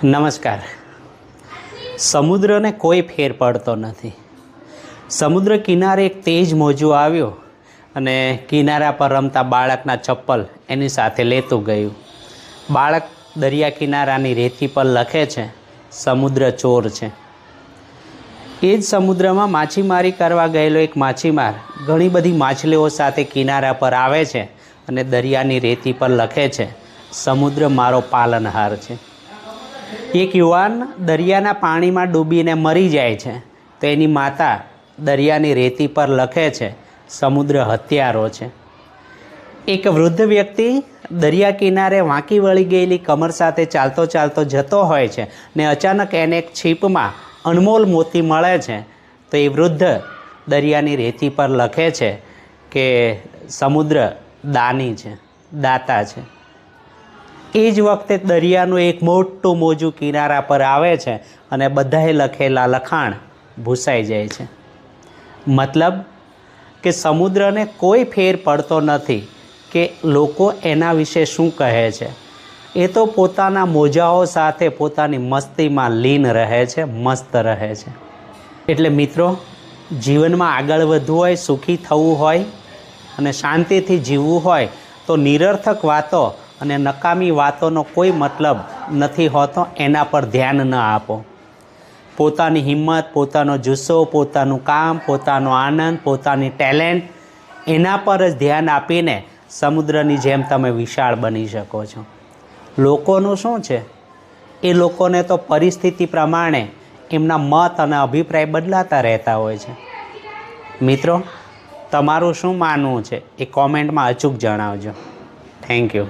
નમસ્કાર. સમુદ્રને કોઈ ફેર પડતો નથી. સમુદ્ર કિનારે એક તેજ મોજું આવ્યો અને કિનારા પર રમતા બાળકના ચપ્પલ એની સાથે લેતું ગયું. બાળક દરિયા કિનારાની રેતી પર લખે છે, સમુદ્ર ચોર છે. એ જ સમુદ્રમાં માછીમારી કરવા ગયેલો એક માછીમાર ઘણી બધી માછલીઓ સાથે કિનારા પર આવે છે અને દરિયાની રેતી પર લખે છે, સમુદ્ર મારો પાલનહાર છે. એક યુવાન દરિયાના પાણીમાં ડૂબીને મરી જાય છે તો એની માતા દરિયાની રેતી પર લખે છે, સમુદ્ર હત્યારો છે. એક વૃદ્ધ વ્યક્તિ દરિયા કિનારે વાંકી વળી ગયેલી કમર સાથે ચાલતો ચાલતો જતો હોય છે ને અચાનક એને એક છીપમાં અનમોલ મોતી મળે છે તો એ વૃદ્ધ દરિયાની રેતી પર લખે છે કે સમુદ્ર દાની છે, દાતા છે. એ જ વખતે દરિયાનું એક મોટું મોજું કિનારા પર આવે છે અને બધાએ લખેલા લખાણ ભૂસાઈ જાય છે. મતલબ કે સમુદ્રને કોઈ ફેર પડતો નથી કે લોકો એના વિશે શું કહે છે. એ તો પોતાના મોજાઓ સાથે પોતાની મસ્તીમાં લીન રહે છે, મસ્ત રહે છે. એટલે મિત્રો, જીવનમાં આગળ વધવું હોય, સુખી થવું હોય અને શાંતિથી જીવવું હોય તો નિરર્થક વાતો અને નકામી વાતોનો કોઈ મતલબ નથી હોતો. એના પર ધ્યાન ન આપો. પોતાની હિંમત, પોતાનો જુસ્સો, પોતાનું કામ, પોતાનો આનંદ, પોતાની ટેલેન્ટ, એના પર જ ધ્યાન આપીને સમુદ્રની જેમ તમે વિશાળ બની શકો છો. લોકોનું શું છે? એ લોકોને તો પરિસ્થિતિ પ્રમાણે એમના મત અને અભિપ્રાય બદલાતા રહેતા હોય છે. મિત્રો, તમારું શું માનવું છે એ કોમેન્ટમાં અચૂક જણાવજો. Thank you.